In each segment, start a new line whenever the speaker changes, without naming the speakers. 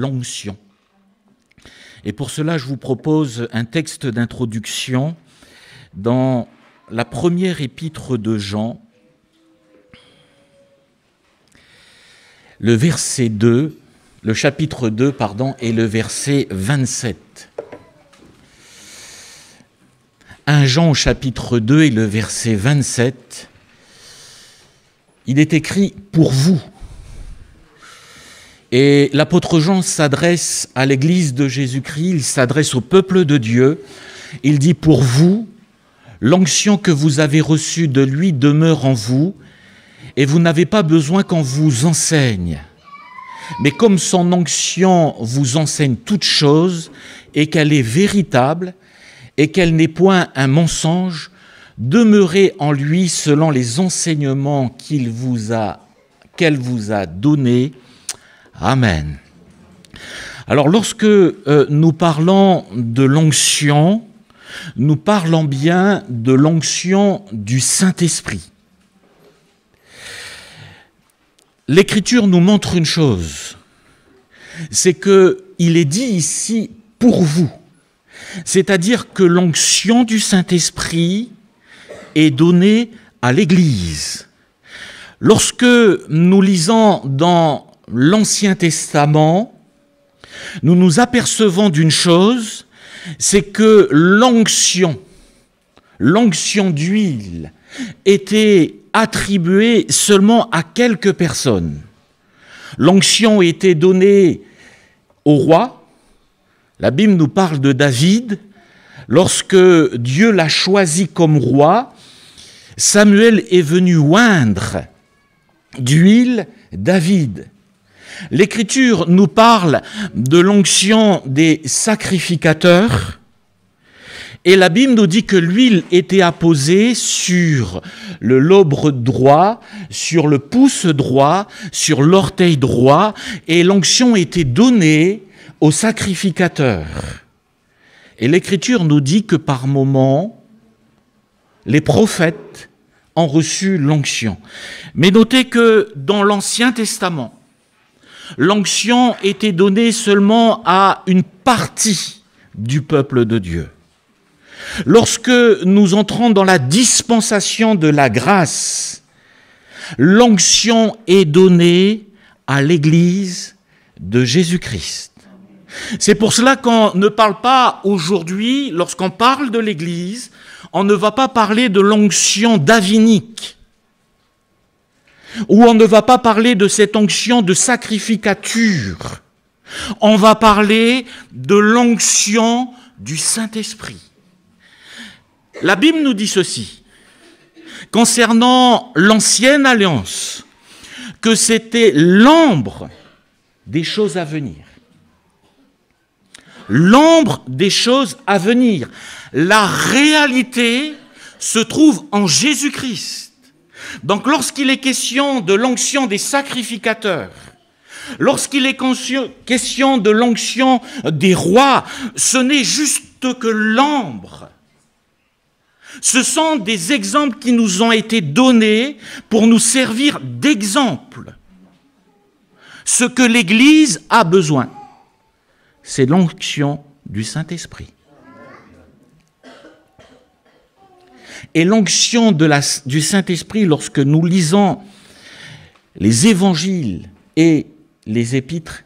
l'onction. Et pour cela, je vous propose un texte d'introduction dans la première épître de Jean, le chapitre 2, et le verset 27. 1 Jean au chapitre 2 et le verset 27, il est écrit « pour vous ». Et l'apôtre Jean s'adresse à l'église de Jésus-Christ, il s'adresse au peuple de Dieu, il dit « pour vous, l'onction que vous avez reçue de lui demeure en vous, et vous n'avez pas besoin qu'on vous enseigne. Mais comme son onction vous enseigne toutes choses, et qu'elle est véritable, et qu'elle n'est point un mensonge, demeurez en lui selon les enseignements qu'elle vous a donnés. Amen. Alors lorsque nous parlons de l'onction, nous parlons bien de l'onction du Saint-Esprit. L'Écriture nous montre une chose, c'est qu'il est dit ici « pour vous ». C'est-à-dire que l'onction du Saint-Esprit est donnée à l'Église. Lorsque nous lisons dans l'Ancien Testament, nous nous apercevons d'une chose, c'est que l'onction d'huile était attribuée seulement à quelques personnes. L'onction était donnée au roi. La Bible nous parle de David. Lorsque Dieu l'a choisi comme roi, Samuel est venu oindre d'huile David. L'Écriture nous parle de l'onction des sacrificateurs. Et la Bible nous dit que l'huile était apposée sur le lobe droit, sur le pouce droit, sur l'orteil droit, et l'onction était donnée aux sacrificateurs. Et l'Écriture nous dit que par moments, les prophètes ont reçu l'onction. Mais notez que dans l'Ancien Testament, l'onction était donnée seulement à une partie du peuple de Dieu. Lorsque nous entrons dans la dispensation de la grâce, l'onction est donnée à l'Église de Jésus-Christ. C'est pour cela qu'on ne parle pas aujourd'hui, lorsqu'on parle de l'Église, on ne va pas parler de l'onction davinique, ou on ne va pas parler de cette onction de sacrificature. On va parler de l'onction du Saint-Esprit. La Bible nous dit ceci, concernant l'ancienne alliance, que c'était l'ombre des choses à venir. L'ombre des choses à venir. La réalité se trouve en Jésus-Christ. Donc lorsqu'il est question de l'onction des sacrificateurs, lorsqu'il est question de l'onction des rois, ce n'est juste que l'ombre. Ce sont des exemples qui nous ont été donnés pour nous servir d'exemple. Ce que l'Église a besoin, c'est l'onction du Saint-Esprit. Et l'onction du Saint-Esprit, lorsque nous lisons les évangiles et les épîtres,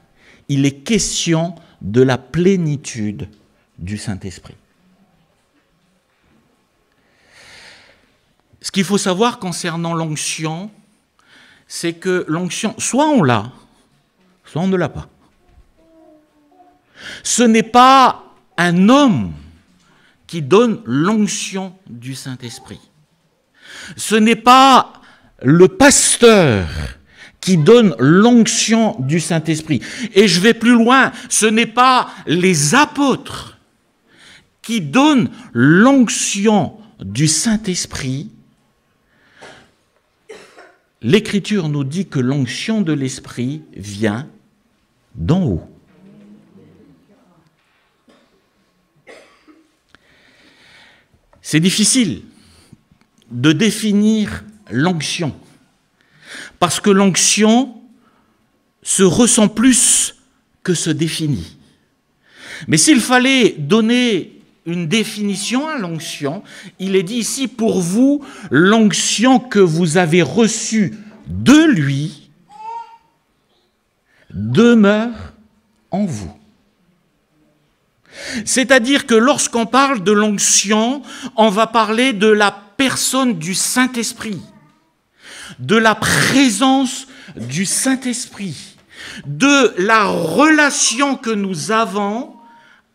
il est question de la plénitude du Saint-Esprit. Ce qu'il faut savoir concernant l'onction, c'est que l'onction, soit on l'a, soit on ne l'a pas. Ce n'est pas un homme qui donne l'onction du Saint-Esprit. Ce n'est pas le pasteur qui donne l'onction du Saint-Esprit. Et je vais plus loin, ce n'est pas les apôtres qui donnent l'onction du Saint-Esprit. L'Écriture nous dit que l'onction de l'Esprit vient d'en haut. C'est difficile de définir l'onction, parce que l'onction se ressent plus que se définit. Mais s'il fallait donner une définition à l'onction, il est dit ici, pour vous, l'onction que vous avez reçue de lui demeure en vous. C'est-à-dire que lorsqu'on parle de l'onction, on va parler de la personne du Saint-Esprit, de la présence du Saint-Esprit, de la relation que nous avons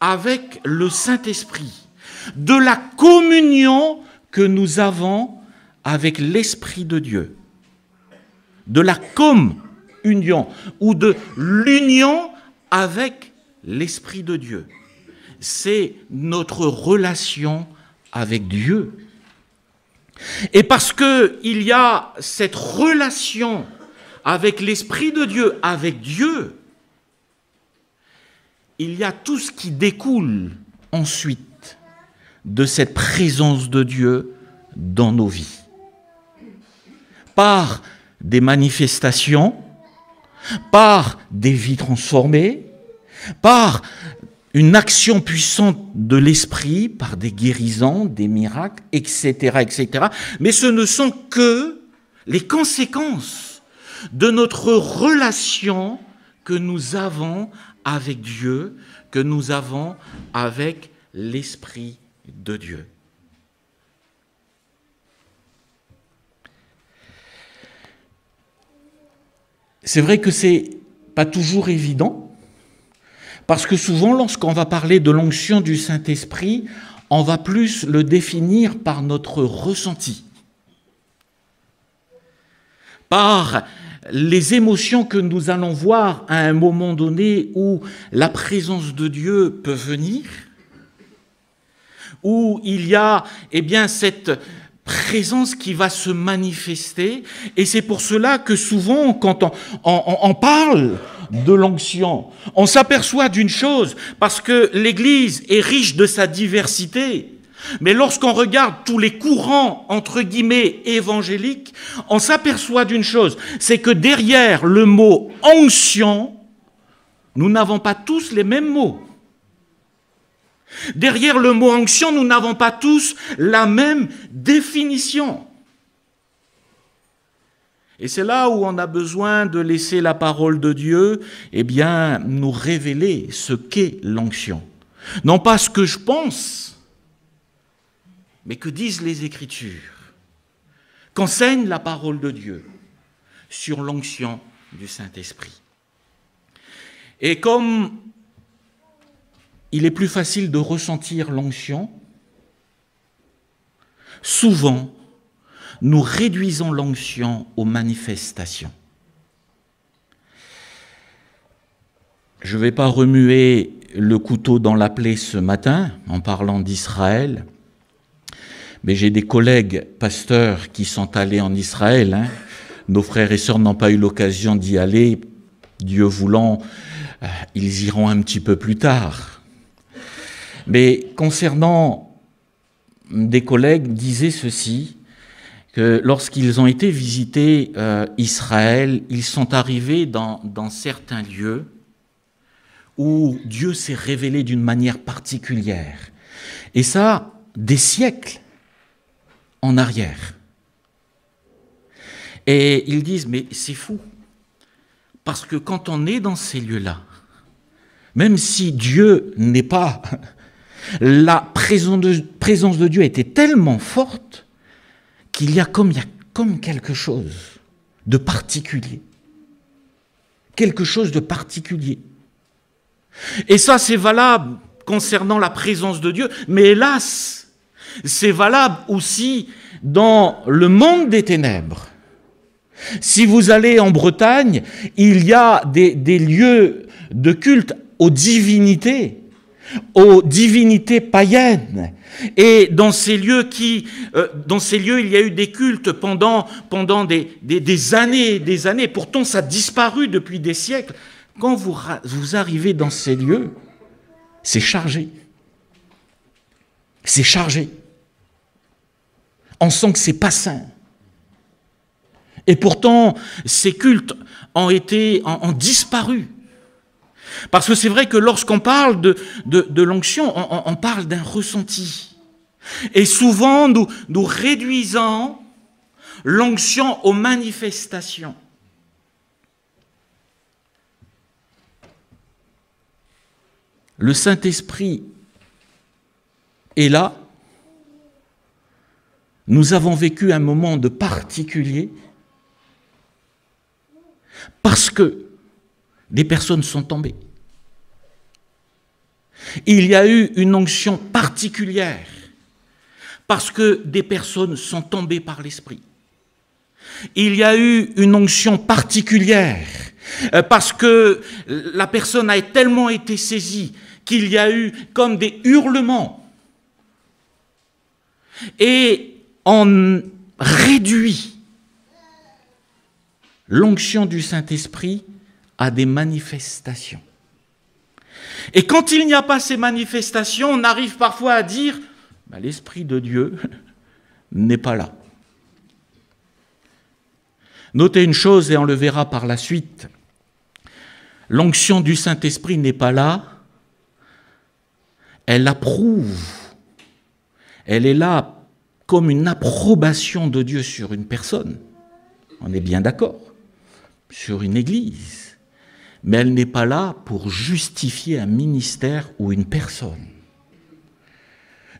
avec le Saint-Esprit, de la communion que nous avons avec l'Esprit de Dieu, de la communion ou de l'union avec l'Esprit de Dieu. C'est notre relation avec Dieu. Et parce qu'il y a cette relation avec l'Esprit de Dieu, avec Dieu, il y a tout ce qui découle ensuite de cette présence de Dieu dans nos vies. Par des manifestations, par des vies transformées, par une action puissante de l'esprit, par des guérisons, des miracles, etc., etc. Mais ce ne sont que les conséquences de notre relation que nous avons avec Dieu, que nous avons avec l'Esprit de Dieu. C'est vrai que c'est pas toujours évident, parce que souvent, lorsqu'on va parler de l'onction du Saint-Esprit, on va plus le définir par notre ressenti, par les émotions que nous allons voir à un moment donné où la présence de Dieu peut venir, où il y a cette présence qui va se manifester. Et c'est pour cela que souvent, quand on parle de l'onction, on s'aperçoit d'une chose, parce que l'Église est riche de sa diversité. Mais lorsqu'on regarde tous les courants, entre guillemets, évangéliques, on s'aperçoit d'une chose, c'est que derrière le mot « onction », nous n'avons pas tous les mêmes mots. Derrière le mot « onction », nous n'avons pas tous la même définition. Et c'est là où on a besoin de laisser la parole de Dieu, nous révéler ce qu'est l'onction. Non pas ce que je pense, mais que disent les Écritures, qu'enseigne la parole de Dieu sur l'onction du Saint-Esprit. Et comme il est plus facile de ressentir l'onction, souvent, nous réduisons l'onction aux manifestations. Je ne vais pas remuer le couteau dans la plaie ce matin en parlant d'Israël, mais j'ai des collègues pasteurs qui sont allés en Israël. Nos frères et sœurs n'ont pas eu l'occasion d'y aller. Dieu voulant, ils iront un petit peu plus tard. Mais concernant des collègues, disaient ceci, que lorsqu'ils ont été visiter Israël, ils sont arrivés dans certains lieux où Dieu s'est révélé d'une manière particulière. Et ça, des siècles en arrière. Et ils disent, mais c'est fou, parce que quand on est dans ces lieux-là, même si Dieu n'est pas, la présence de Dieu était tellement forte qu'il y a comme quelque chose de particulier. Quelque chose de particulier. Et ça, c'est valable concernant la présence de Dieu, mais hélas, c'est valable aussi dans le monde des ténèbres. Si vous allez en Bretagne, il y a des lieux de culte aux divinités païennes. Et dans ces lieux, il y a eu des cultes pendant des années et des années. Pourtant, ça a disparu depuis des siècles. Quand vous arrivez dans ces lieux, c'est chargé. C'est chargé. On sent que c'est pas sain. Et pourtant, ces cultes ont disparu. Parce que c'est vrai que lorsqu'on parle de l'onction, on parle d'un ressenti. Et souvent, nous réduisons l'onction aux manifestations. Le Saint-Esprit est là. Nous avons vécu un moment de particulier parce que des personnes sont tombées. Il y a eu une onction particulière parce que des personnes sont tombées par l'Esprit. Il y a eu une onction particulière parce que la personne a tellement été saisie qu'il y a eu comme des hurlements. Et on réduit l'onction du Saint-Esprit à des manifestations. Et quand il n'y a pas ces manifestations, on arrive parfois à dire l'Esprit de Dieu n'est pas là. Notez une chose, et on le verra par la suite, l'onction du Saint-Esprit n'est pas là, elle approuve, elle est là comme une approbation de Dieu sur une personne, on est bien d'accord, sur une église, mais elle n'est pas là pour justifier un ministère ou une personne.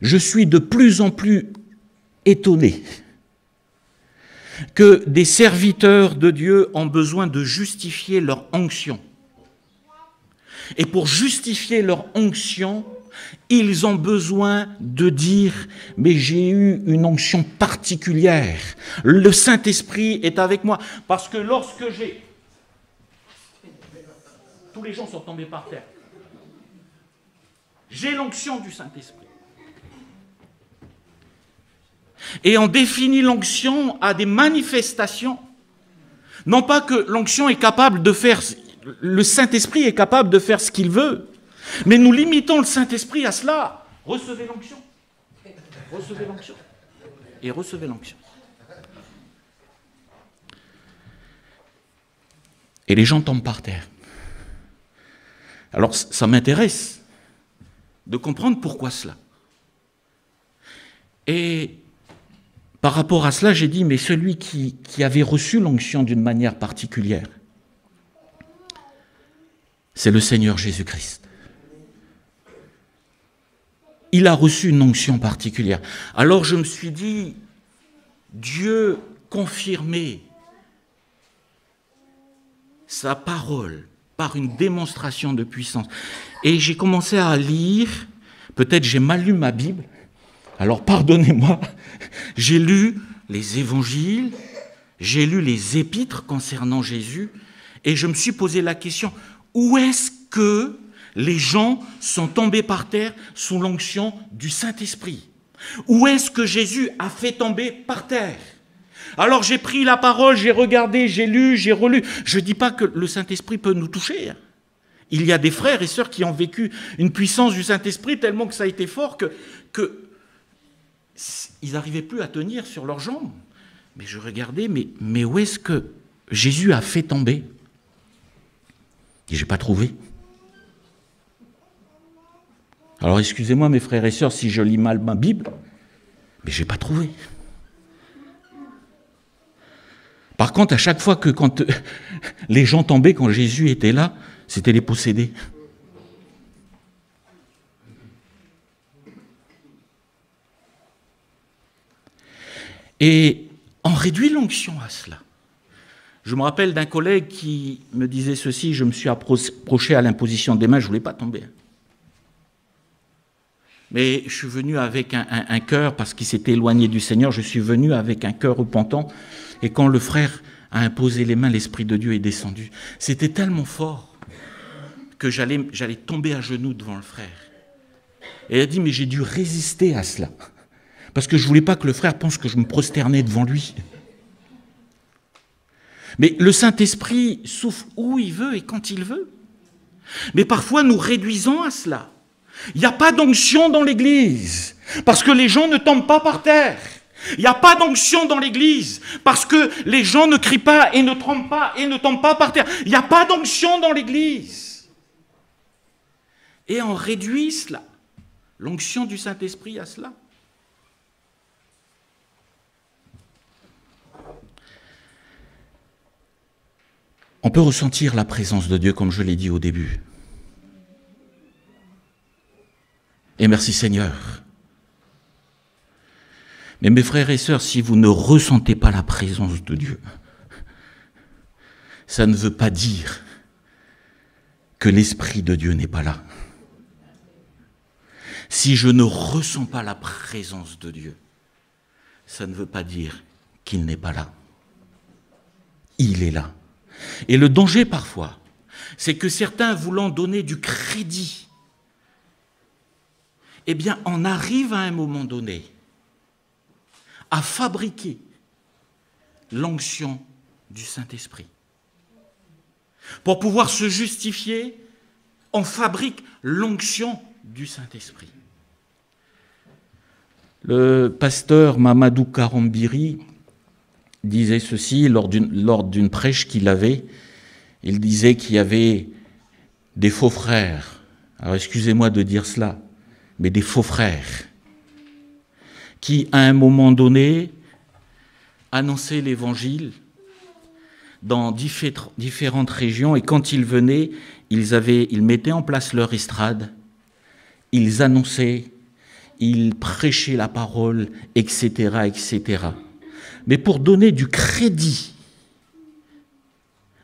Je suis de plus en plus étonné que des serviteurs de Dieu ont besoin de justifier leur onction. Et pour justifier leur onction, ils ont besoin de dire « mais j'ai eu une onction particulière, le Saint-Esprit est avec moi ». Parce que lorsque j'ai... Tous les gens sont tombés par terre. J'ai l'onction du Saint-Esprit. Et on définit l'onction à des manifestations. Non pas que l'onction est capable de faire... Le Saint-Esprit est capable de faire ce qu'il veut. Mais nous limitons le Saint-Esprit à cela. Recevez l'onction. Recevez l'onction. Et recevez l'onction. Et les gens tombent par terre. Alors ça m'intéresse de comprendre pourquoi cela. Et par rapport à cela, j'ai dit, mais celui qui avait reçu l'onction d'une manière particulière, c'est le Seigneur Jésus-Christ. Il a reçu une onction particulière. Alors je me suis dit, Dieu confirmait sa parole par une démonstration de puissance. Et j'ai commencé à lire, peut-être j'ai mal lu ma Bible, alors pardonnez-moi, j'ai lu les évangiles, j'ai lu les épîtres concernant Jésus, et je me suis posé la question, où est-ce que les gens sont tombés par terre sous l'onction du Saint-Esprit? Où est-ce que Jésus a fait tomber par terre? Alors j'ai pris la parole, j'ai regardé, j'ai lu, j'ai relu. Je ne dis pas que le Saint-Esprit peut nous toucher. Il y a des frères et sœurs qui ont vécu une puissance du Saint-Esprit tellement que ça a été fort que ils n'arrivaient plus à tenir sur leurs jambes. Mais je regardais, mais où est-ce que Jésus a fait tomber? Et je n'ai pas trouvé. Alors excusez-moi mes frères et sœurs si je lis mal ma Bible, mais je n'ai pas trouvé. Par contre, à chaque fois que quand les gens tombaient, quand Jésus était là, c'était les possédés. Et on réduit l'onction à cela. Je me rappelle d'un collègue qui me disait ceci, je me suis approché à l'imposition des mains, je ne voulais pas tomber. Mais je suis venu avec un cœur, parce qu'il s'était éloigné du Seigneur, je suis venu avec un cœur repentant. Et quand le frère a imposé les mains, l'Esprit de Dieu est descendu. C'était tellement fort que j'allais tomber à genoux devant le frère. Et il a dit, mais j'ai dû résister à cela. Parce que je ne voulais pas que le frère pense que je me prosternais devant lui. Mais le Saint-Esprit souffle où il veut et quand il veut. Mais parfois nous réduisons à cela. Il n'y a pas d'onction dans l'Église, parce que les gens ne tombent pas par terre. Il n'y a pas d'onction dans l'Église, parce que les gens ne crient pas et ne trompent pas et ne tombent pas par terre. Il n'y a pas d'onction dans l'Église. Et on réduit cela, l'onction du Saint-Esprit à cela. On peut ressentir la présence de Dieu, comme je l'ai dit au début. Et merci Seigneur. Mais mes frères et sœurs, si vous ne ressentez pas la présence de Dieu, ça ne veut pas dire que l'Esprit de Dieu n'est pas là. Si je ne ressens pas la présence de Dieu, ça ne veut pas dire qu'il n'est pas là. Il est là. Et le danger parfois, c'est que certains voulant donner du crédit, eh bien on arrive à un moment donné à fabriquer l'onction du Saint-Esprit. Pour pouvoir se justifier, on fabrique l'onction du Saint-Esprit. Le pasteur Mamadou Karambiri disait ceci lors d'une prêche qu'il avait. Il disait qu'il y avait des faux frères. Alors excusez-moi de dire cela, mais des faux frères qui, à un moment donné, annonçaient l'évangile dans différentes régions, et quand ils venaient, ils mettaient en place leur estrade, ils annonçaient, ils prêchaient la parole, etc., etc. Mais pour donner du crédit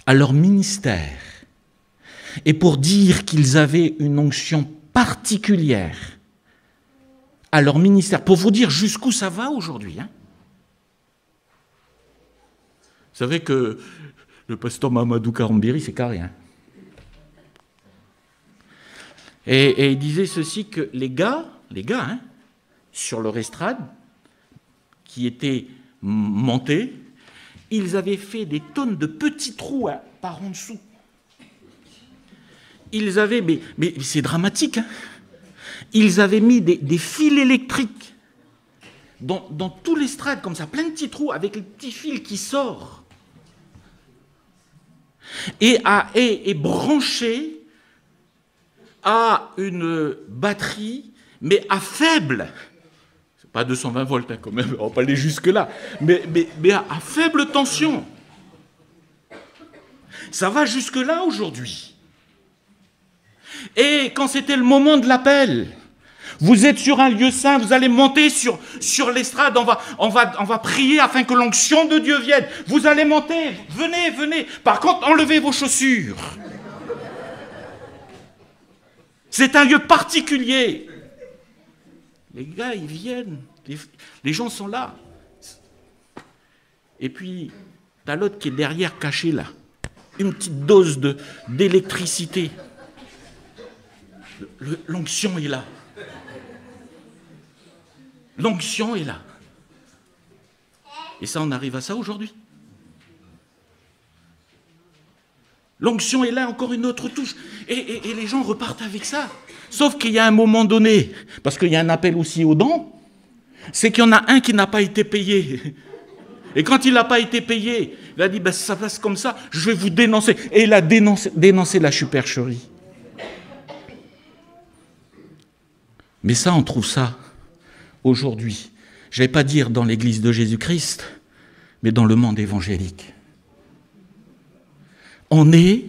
à leur ministère, et pour dire qu'ils avaient une onction particulière à leur ministère, pour vous dire jusqu'où ça va aujourd'hui. Vous savez que le pasteur Mamadou Karambiri, c'est carré. Et il disait ceci, que les gars, sur leur estrade, qui étaient montés, ils avaient fait des tonnes de petits trous par en dessous. Ils avaient, mais c'est dramatique, ils avaient mis des fils électriques dans tout l'estrade, comme ça, plein de petits trous, avec les petits fils qui sortent. Et branché à une batterie, mais à faible, c'est pas 220 volts quand même, on va pas aller jusque-là, mais à faible tension. Ça va jusque-là aujourd'hui. Et quand c'était le moment de l'appel, vous êtes sur un lieu saint, vous allez monter sur l'estrade, on va prier afin que l'onction de Dieu vienne. Vous allez monter, venez. Par contre, enlevez vos chaussures. C'est un lieu particulier. Les gars, ils viennent, les gens sont là. Et puis, t'as l'autre qui est derrière, caché là. Une petite dose d'électricité. L'onction est là. L'onction est là. Et ça, on arrive à ça aujourd'hui. L'onction est là, encore une autre touche. Et les gens repartent avec ça. Sauf qu'il y a un moment donné, parce qu'il y a un appel aussi aux dons, c'est qu'il y en a un qui n'a pas été payé. Et quand il n'a pas été payé, il a dit, ça passe comme ça, je vais vous dénoncer. Et il a dénoncé la supercherie. Mais ça, on trouve ça aujourd'hui. Je ne vais pas dire dans l'Église de Jésus-Christ, mais dans le monde évangélique. On est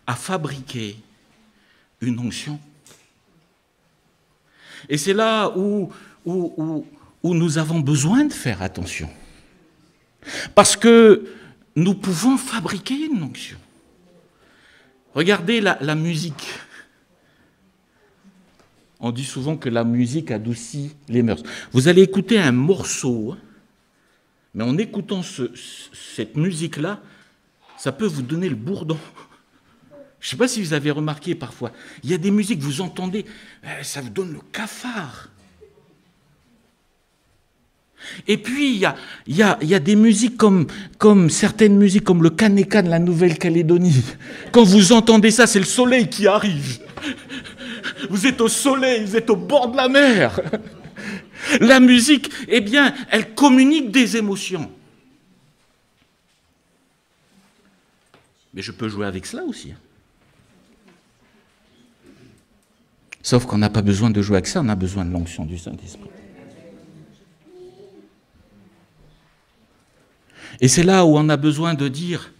à fabriquer une onction. Et c'est là où nous avons besoin de faire attention. Parce que nous pouvons fabriquer une onction. Regardez la musique. On dit souvent que la musique adoucit les mœurs. Vous allez écouter un morceau, mais en écoutant cette musique-là, ça peut vous donner le bourdon. Je ne sais pas si vous avez remarqué parfois, il y a des musiques, vous entendez, ça vous donne le cafard. Et puis, il y a des musiques comme certaines musiques, comme le Kaneka de la Nouvelle-Calédonie. Quand vous entendez ça, c'est le soleil qui arrive. Vous êtes au soleil, vous êtes au bord de la mer. La musique, eh bien, elle communique des émotions. Mais je peux jouer avec cela aussi. Sauf qu'on n'a pas besoin de jouer avec ça, on a besoin de l'onction du Saint-Esprit. Et c'est là où on a besoin de dire,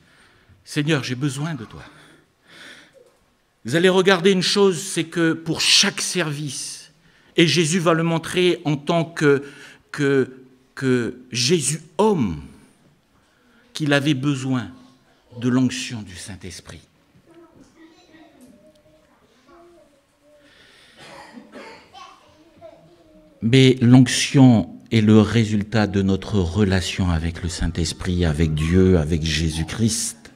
Seigneur, j'ai besoin de toi. Vous allez regarder une chose, c'est que pour chaque service, et Jésus va le montrer en tant que Jésus homme, qu'il avait besoin de l'onction du Saint-Esprit. Mais l'onction est le résultat de notre relation avec le Saint-Esprit, avec Dieu, avec Jésus-Christ.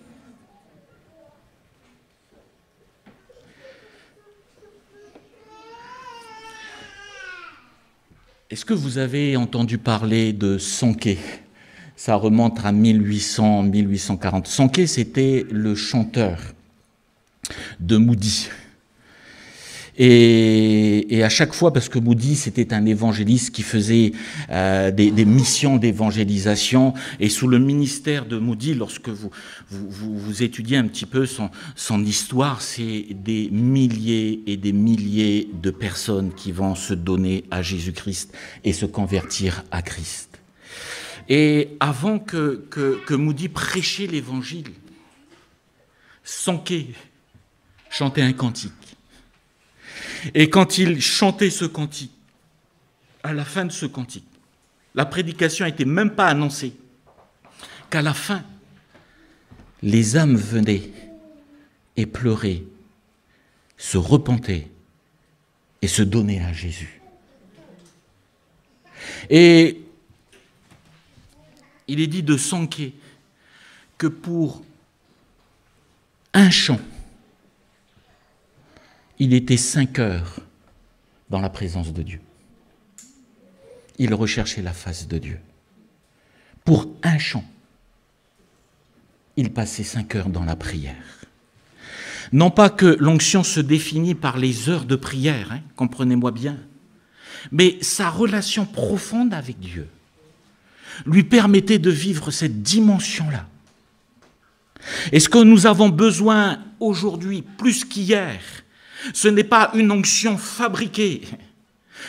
Est-ce que vous avez entendu parler de Sankey ? Ça remonte à 1800-1840. Sankey, c'était le chanteur de Moody. Et à chaque fois, parce que Moody, c'était un évangéliste qui faisait des missions d'évangélisation, et sous le ministère de Moody, lorsque vous étudiez un petit peu son histoire, c'est des milliers et des milliers de personnes qui vont se donner à Jésus-Christ et se convertir à Christ. Et avant que Moody prêchait l'évangile, Sankey chantait un cantique. Et quand il chantait ce cantique, à la fin de ce cantique, la prédication n'était même pas annoncée, qu'à la fin, les âmes venaient et pleuraient, se repentaient et se donnaient à Jésus. Et il est dit de Sankey que pour un chant, il était 5 heures dans la présence de Dieu. Il recherchait la face de Dieu. Pour un chant, il passait 5 heures dans la prière. Non pas que l'onction se définit par les heures de prière, comprenez-moi bien, mais sa relation profonde avec Dieu lui permettait de vivre cette dimension-là. Et ce que nous avons besoin aujourd'hui, plus qu'hier, ce n'est pas une onction fabriquée.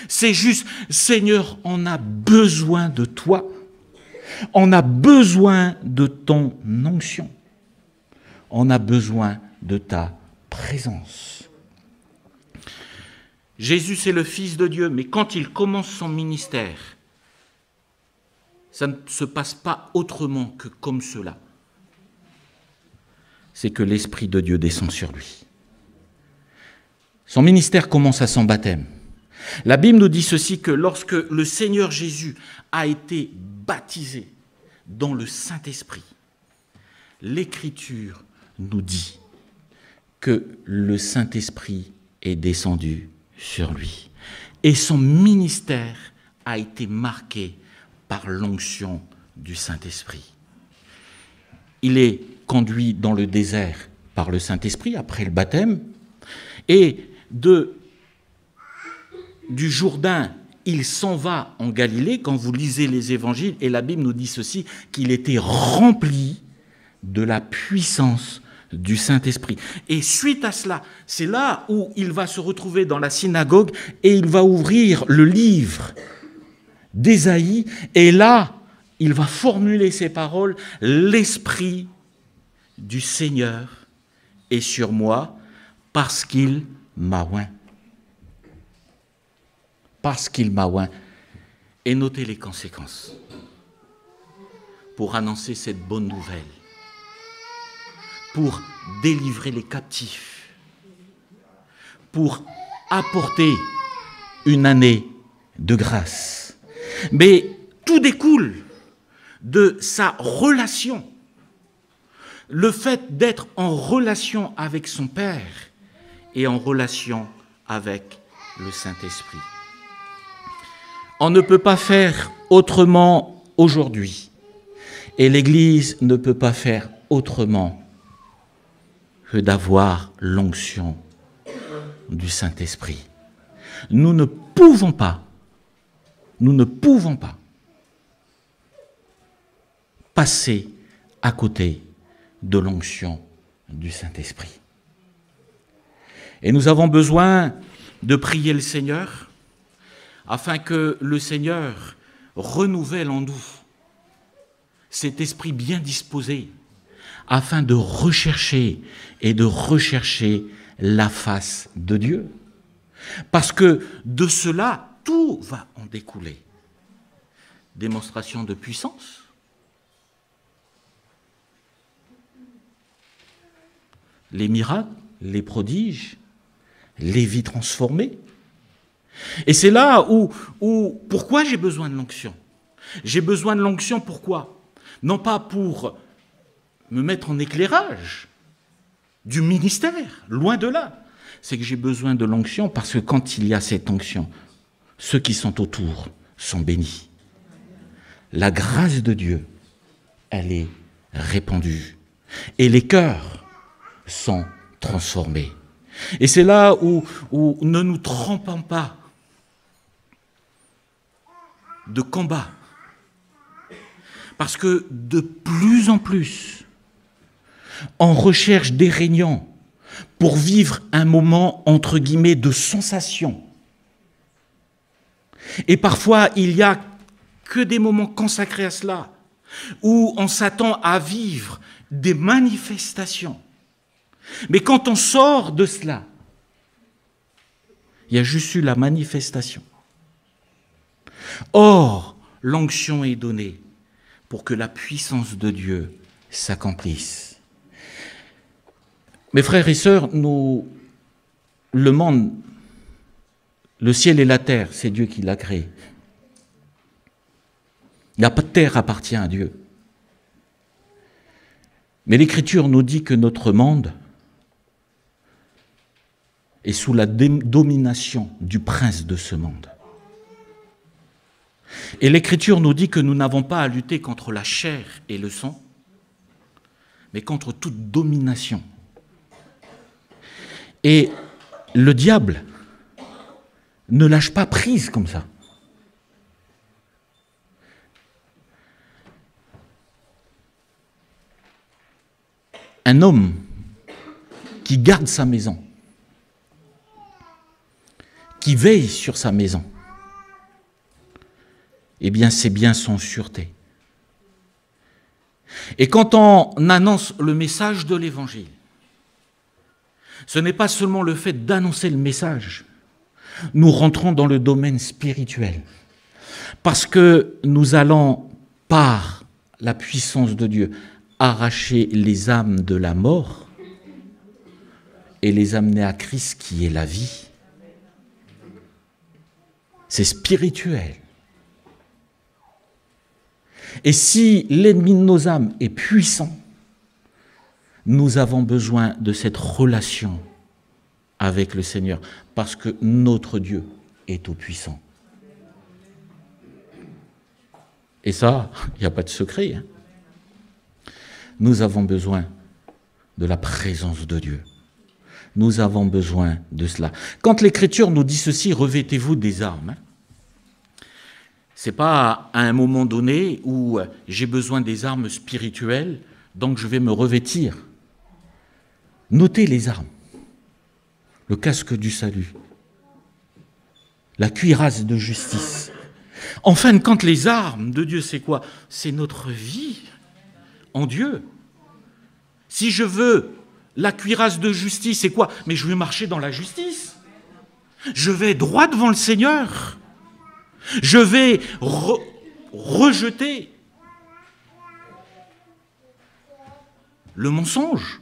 C'est juste, Seigneur, on a besoin de toi. On a besoin de ton onction. On a besoin de ta présence. Jésus, c'est le Fils de Dieu, mais quand il commence son ministère, ça ne se passe pas autrement que comme cela. C'est que l'Esprit de Dieu descend sur lui. Son ministère commence à son baptême. La Bible nous dit ceci, que lorsque le Seigneur Jésus a été baptisé dans le Saint-Esprit, l'Écriture nous dit que le Saint-Esprit est descendu sur lui. Et son ministère a été marqué par l'onction du Saint-Esprit. Il est conduit dans le désert par le Saint-Esprit après le baptême, et du Jourdain, il s'en va en Galilée. Quand vous lisez les évangiles, et la Bible nous dit ceci, qu'il était rempli de la puissance du Saint-Esprit. Et suite à cela, c'est là où il va se retrouver dans la synagogue et il va ouvrir le livre d'Ésaïe, et là, il va formuler ces paroles: « L'Esprit du Seigneur est sur moi parce qu'il m'a oint. » Parce qu'il m'a oint. Et notez les conséquences pour annoncer cette bonne nouvelle, pour délivrer les captifs, pour apporter une année de grâce. Mais tout découle de sa relation, le fait d'être en relation avec son Père et en relation avec le Saint-Esprit. On ne peut pas faire autrement aujourd'hui, et l'Église ne peut pas faire autrement que d'avoir l'onction du Saint-Esprit. Nous ne pouvons pas passer à côté de l'onction du Saint-Esprit. Et nous avons besoin de prier le Seigneur, afin que le Seigneur renouvelle en nous cet esprit bien disposé, afin de rechercher la face de Dieu. Parce que de cela, tout va en découler. Démonstration de puissance, les miracles, les prodiges, les vies transformées. Et c'est là où pourquoi j'ai besoin de l'onction? J'ai besoin de l'onction, pourquoi? Non pas pour me mettre en éclairage du ministère, loin de là. C'est que j'ai besoin de l'onction parce que quand il y a cette onction, ceux qui sont autour sont bénis. La grâce de Dieu, elle est répandue. Et les cœurs sont transformés. Et c'est là où ne nous trompons pas de combat. Parce que de plus en plus, on recherche des réunions pour vivre un moment, entre guillemets, de sensation. Et parfois, il n'y a que des moments consacrés à cela, où on s'attend à vivre des manifestations. Mais quand on sort de cela, il y a juste eu la manifestation. Or, l'onction est donnée pour que la puissance de Dieu s'accomplisse. Mes frères et sœurs, le monde, le ciel et la terre, c'est Dieu qui l'a créé. La terre appartient à Dieu. Mais l'Écriture nous dit que notre monde est sous la domination du prince de ce monde. Et l'Écriture nous dit que nous n'avons pas à lutter contre la chair et le sang, mais contre toute domination. Et le diable ne lâche pas prise comme ça. Un homme qui garde sa maison, qui veille sur sa maison, eh bien, c'est bien son sûreté. Et quand on annonce le message de l'Évangile, ce n'est pas seulement le fait d'annoncer le message. Nous rentrons dans le domaine spirituel. Parce que nous allons, par la puissance de Dieu, arracher les âmes de la mort et les amener à Christ qui est la vie. C'est spirituel. Et si l'ennemi de nos âmes est puissant, nous avons besoin de cette relation avec le Seigneur, parce que notre Dieu est tout-puissant. Et ça, il n'y a pas de secret. Hein. Nous avons besoin de la présence de Dieu. Nous avons besoin de cela. Quand l'Écriture nous dit ceci, revêtez-vous des armes. Ce n'est pas à un moment donné où j'ai besoin des armes spirituelles, donc je vais me revêtir. Notez les armes. Le casque du salut. La cuirasse de justice. En fin de compte, les armes de Dieu, c'est quoi? C'est notre vie en Dieu. Si je veux la cuirasse de justice, c'est quoi? Mais je vais marcher dans la justice. Je vais droit devant le Seigneur. Je vais rejeter le mensonge.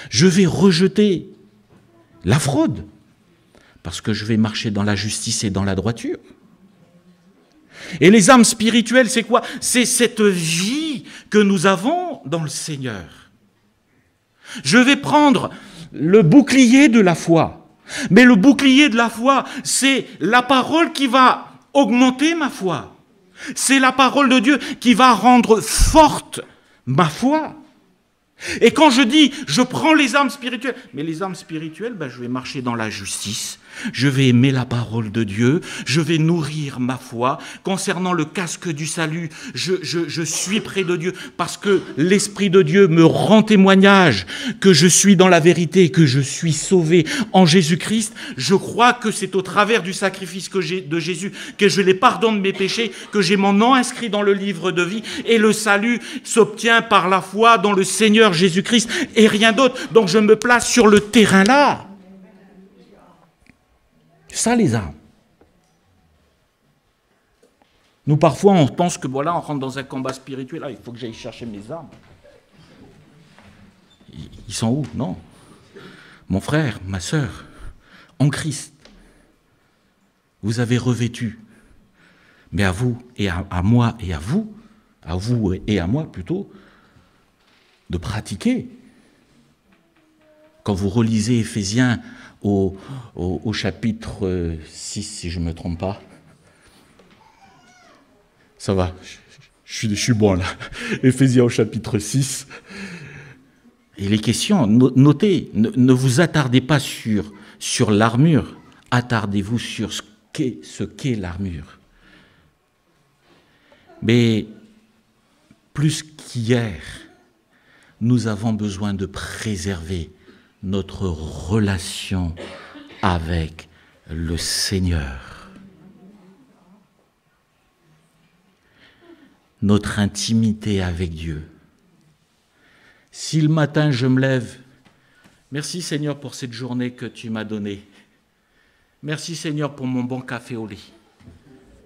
Je vais rejeter la fraude, parce que je vais marcher dans la justice et dans la droiture. Et les armes spirituelles, c'est quoi? C'est cette vie que nous avons dans le Seigneur. Je vais prendre le bouclier de la foi. Mais le bouclier de la foi, c'est la parole qui va augmenter ma foi. C'est la parole de Dieu qui va rendre forte ma foi. Et quand je dis, je prends les armes spirituelles, mais les armes spirituelles, je vais marcher dans la justice, je vais aimer la parole de Dieu, je vais nourrir ma foi. Concernant le casque du salut, je suis près de Dieu parce que l'Esprit de Dieu me rend témoignage que je suis dans la vérité, que je suis sauvé en Jésus-Christ. Je crois que c'est au travers du sacrifice de Jésus que je les pardonne de mes péchés, que j'ai mon nom inscrit dans le livre de vie, et le salut s'obtient par la foi dans le Seigneur Jésus-Christ et rien d'autre. Donc je me place sur le terrain là. Ça, les armes. Nous, parfois, on pense que voilà, on rentre dans un combat spirituel. Là, il faut que j'aille chercher mes armes. Ils sont où? Non. Mon frère, ma sœur, en Christ, vous avez revêtu. Mais à vous et à moi et à vous et à moi plutôt, de pratiquer. Quand vous relisez Éphésiens au chapitre 6, si je ne me trompe pas, ça va, je suis bon là, Éphésiens au chapitre 6, et les questions, notez, ne vous attardez pas sur l'armure, attardez-vous sur ce qu'est l'armure. Mais plus qu'hier, nous avons besoin de préserver notre relation avec le Seigneur. Notre intimité avec Dieu. Si le matin je me lève, merci Seigneur pour cette journée que tu m'as donnée. Merci Seigneur pour mon bon café au lit.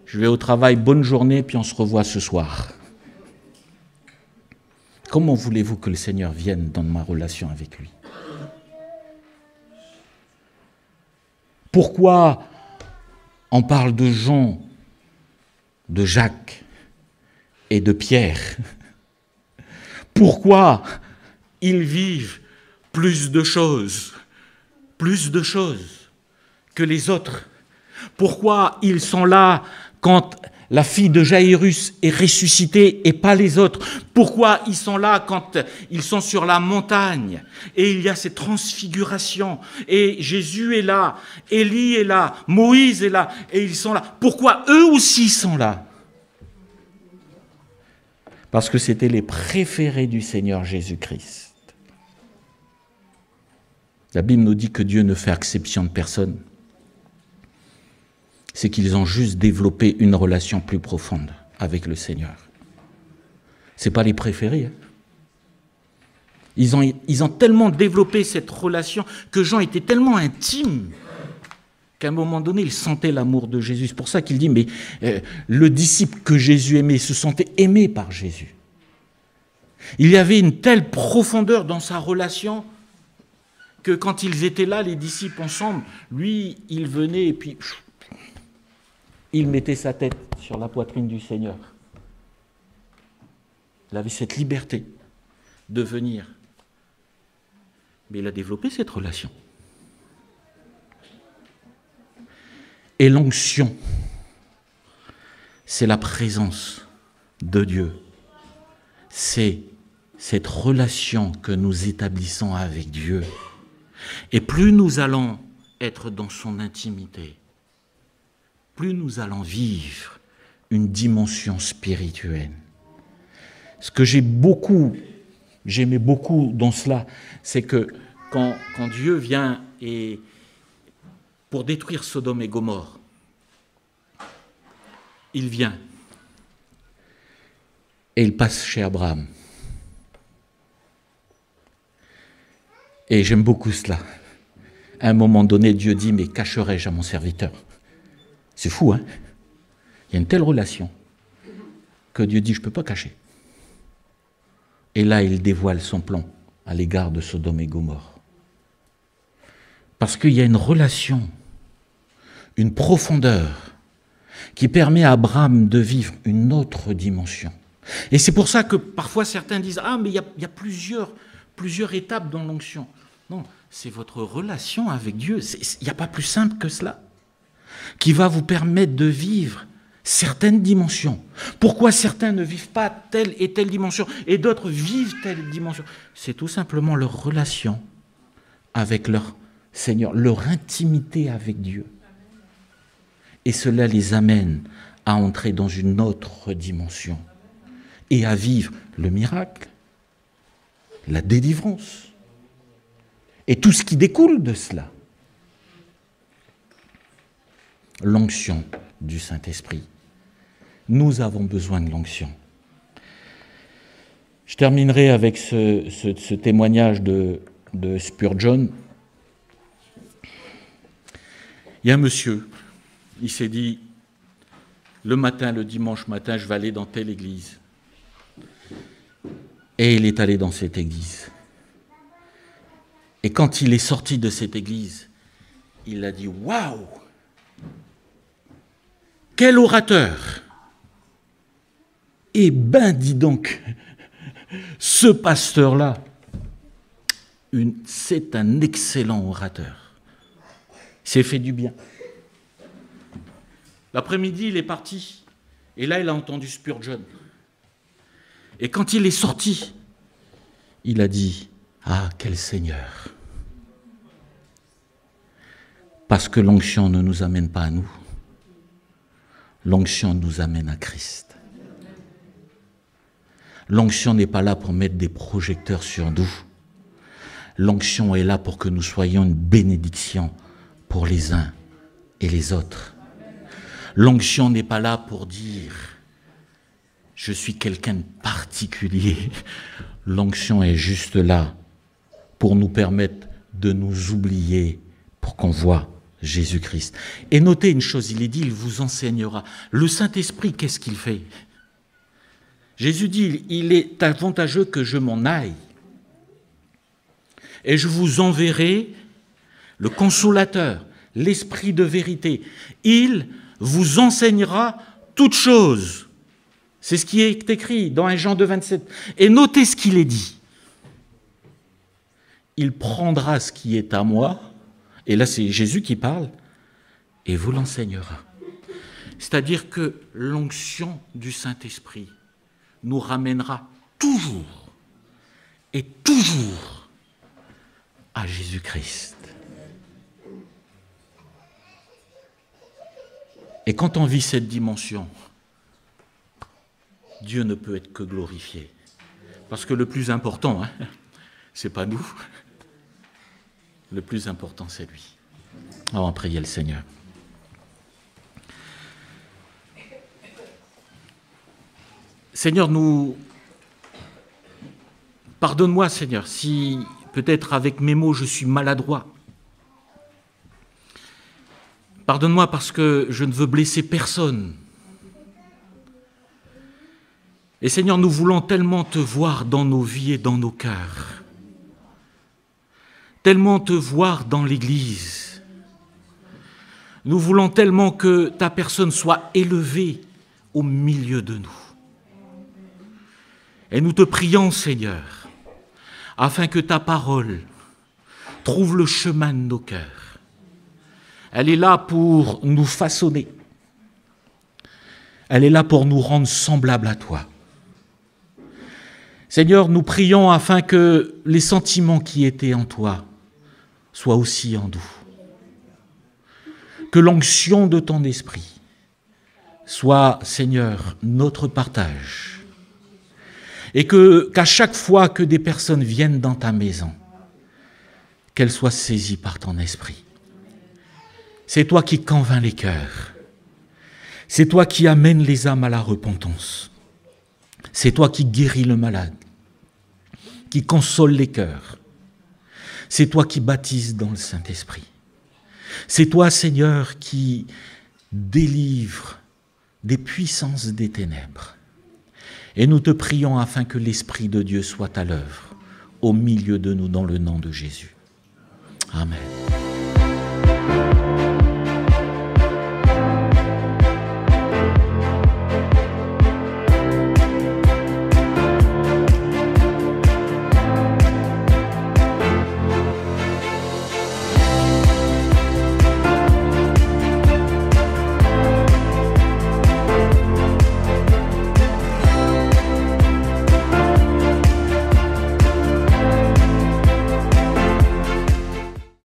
Je vais au travail, bonne journée, puis on se revoit ce soir. Comment voulez-vous que le Seigneur vienne dans ma relation avec lui? Pourquoi on parle de Jean, de Jacques et de Pierre? Pourquoi ils vivent plus de choses que les autres? Pourquoi ils sont là quand la fille de Jaïrus est ressuscitée et pas les autres? Pourquoi ils sont là quand ils sont sur la montagne et il y a cette transfiguration et Jésus est là, Élie est là, Moïse est là et ils sont là? Pourquoi eux aussi sont là? Parce que c'était les préférés du Seigneur Jésus-Christ. La Bible nous dit que Dieu ne fait exception de personne. C'est qu'ils ont juste développé une relation plus profonde avec le Seigneur. Ce n'est pas les préférés. Ils ont tellement développé cette relation que Jean était tellement intime qu'à un moment donné, il sentait l'amour de Jésus. C'est pour ça qu'il dit, mais le disciple que Jésus aimait se sentait aimé par Jésus. Il y avait une telle profondeur dans sa relation que quand ils étaient là, les disciples ensemble, lui, il venait et puis il mettait sa tête sur la poitrine du Seigneur. Il avait cette liberté de venir. Mais il a développé cette relation. Et l'onction, c'est la présence de Dieu. C'est cette relation que nous établissons avec Dieu. Et plus nous allons être dans son intimité, plus nous allons vivre une dimension spirituelle. Ce que j'aimais beaucoup dans cela, c'est que quand Dieu vient et pour détruire Sodome et Gomorrhe, il vient et il passe chez Abraham. Et j'aime beaucoup cela. À un moment donné, Dieu dit, mais cacherai-je à mon serviteur? C'est fou, hein? Il y a une telle relation que Dieu dit, je ne peux pas cacher. Et là, il dévoile son plan à l'égard de Sodome et Gomorrhe. Parce qu'il y a une relation, une profondeur qui permet à Abraham de vivre une autre dimension. Et c'est pour ça que parfois certains disent « Ah, mais il y a plusieurs étapes dans l'onction. » Non, c'est votre relation avec Dieu. Il n'y a pas plus simple que cela, qui va vous permettre de vivre certaines dimensions. Pourquoi certains ne vivent pas telle et telle dimension et d'autres vivent telle dimension? C'est tout simplement leur relation avec leur Seigneur, leur intimité avec Dieu. Et cela les amène à entrer dans une autre dimension et à vivre le miracle, la délivrance et tout ce qui découle de cela. L'onction du Saint-Esprit. Nous avons besoin de l'onction. Je terminerai avec ce témoignage de Spurgeon. Il y a un monsieur, il s'est dit, le matin, le dimanche matin, je vais aller dans telle église. Et il est allé dans cette église. Et quand il est sorti de cette église, il a dit, waouh! Quel orateur! Eh ben, dis donc, ce pasteur-là, c'est un excellent orateur. Il s'est fait du bien. L'après-midi, il est parti. Et là, il a entendu Spurgeon. Et quand il est sorti, il a dit, ah, quel Seigneur! Parce que l'onction ne nous amène pas à nous. L'onction nous amène à Christ. L'onction n'est pas là pour mettre des projecteurs sur nous. L'onction est là pour que nous soyons une bénédiction pour les uns et les autres. L'onction n'est pas là pour dire « je suis quelqu'un de particulier ». L'onction est juste là pour nous permettre de nous oublier pour qu'on voit Jésus-Christ. Et notez une chose, il est dit, il vous enseignera. Le Saint-Esprit, qu'est-ce qu'il fait? Jésus dit, il est avantageux que je m'en aille. Et je vous enverrai le consolateur, l'Esprit de vérité. Il vous enseignera toutes choses. C'est ce qui est écrit dans 1 Jean 2, 27. Et notez ce qu'il est dit. Il prendra ce qui est à moi, et là c'est Jésus qui parle, et vous l'enseignera. C'est-à-dire que l'onction du Saint-Esprit nous ramènera toujours et toujours à Jésus-Christ. Et quand on vit cette dimension, Dieu ne peut être que glorifié. Parce que le plus important, c'est pas nous. Le plus important, c'est lui. On va prier le Seigneur. Seigneur, pardonne-moi, Seigneur, si peut-être avec mes mots je suis maladroit. Pardonne-moi parce que je ne veux blesser personne. Et Seigneur, nous voulons tellement te voir dans nos vies et dans nos cœurs. Tellement te voir dans l'Église. Nous voulons tellement que ta personne soit élevée au milieu de nous. Et nous te prions, Seigneur, afin que ta parole trouve le chemin de nos cœurs. Elle est là pour nous façonner. Elle est là pour nous rendre semblables à toi. Seigneur, nous prions afin que les sentiments qui étaient en toi soient aussi en nous. Que l'onction de ton esprit soit, Seigneur, notre partage. Et qu'à chaque fois que des personnes viennent dans ta maison, qu'elles soient saisies par ton esprit. C'est toi qui convaincs les cœurs. C'est toi qui amènes les âmes à la repentance. C'est toi qui guéris le malade, qui console les cœurs. C'est toi qui baptises dans le Saint-Esprit. C'est toi, Seigneur, qui délivre des puissances des ténèbres. Et nous te prions afin que l'Esprit de Dieu soit à l'œuvre au milieu de nous dans le nom de Jésus. Amen.